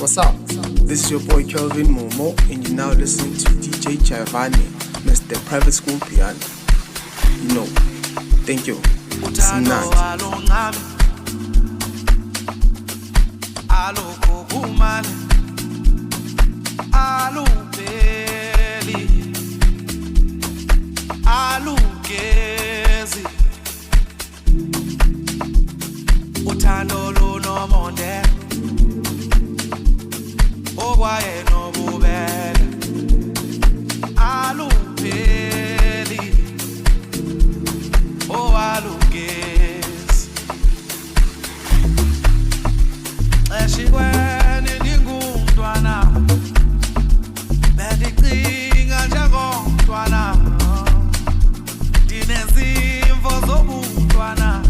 What's up? This is your boy Kelvin Momo, and you're now listening to DJ Jaivane, Mr. Private School Piano. You know, thank you. Uthando alungami alukukumane alupeli alugezi uthando lunomonde okwaye nobubele alupeli alugezi eshikweni ndingumntwana bendicinga njengomntwana ndinezimvo zobuntwana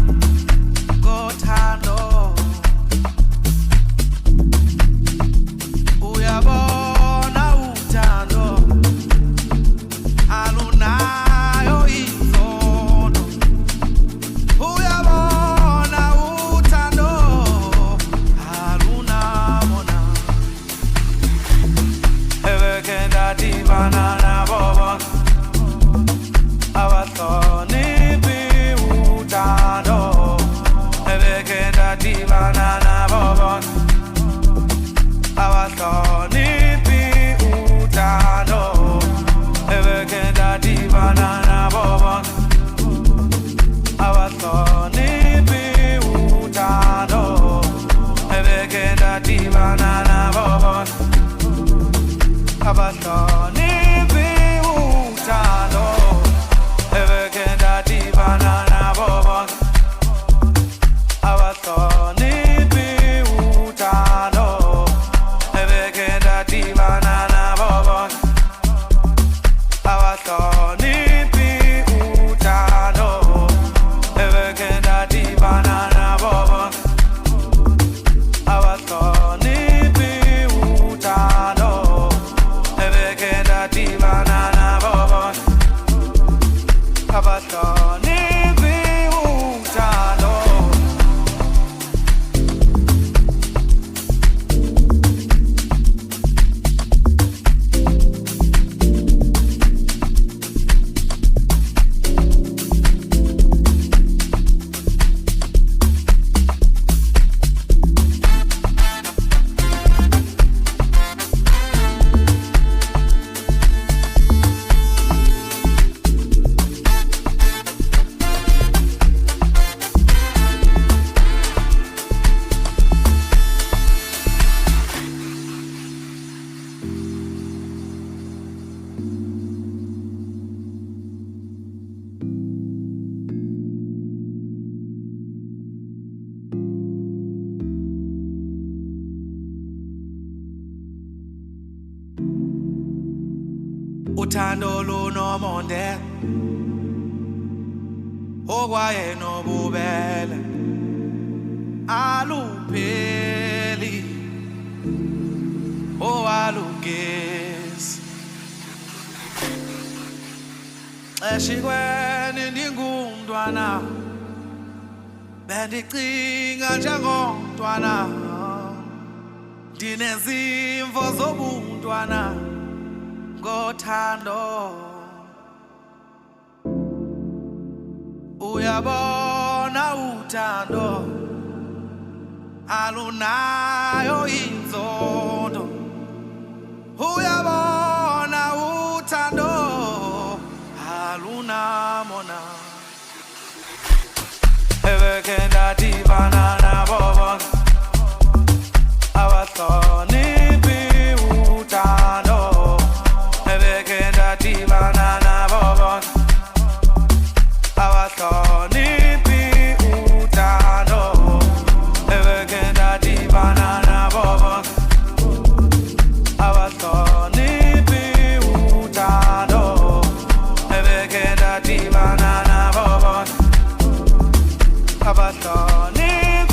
ngothando uyabona uthando alunayo izono uyabona uthando alunamona ebeke ndadibana nabo bonke abahloniphi uthando ebeke ndadibana nabo bonke abahloniphi uthando ebeke ndadibana nabo bonke abahloniphi uthando ebeke ndadibana nabo bonke abahloniphi uthando ebeke ndadibana nabo bonke abahloniphi uthando ebeke ndadibana nabo bonke abahloniphi uthando ebeke ndadibana nabo bonke abahloniphi uthando ebeke ndadibana nabo bonke abahloniphi uthando uthando lunomonde okwaye nobubele alupheli alugezi eshikweni ndingumntwana bendicinga njengomntwana ndinezimvo zobuntwana ngothando uyabona uthando alunayo inzondo uyabona uthando alunamona ebeke ndadibana nabo bonke abahloniphi uthando ebeke ndadibana nabo bonke abahloniphi uthando ebeke ndadibana nabo bonke abahloniphi uthando ebeke ndadibana nabo bonke abahloniphi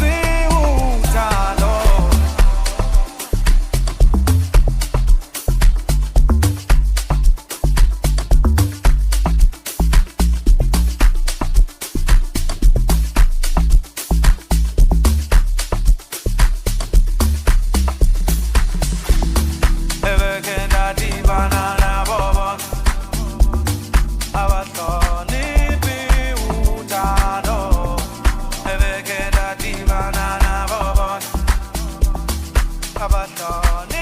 Kani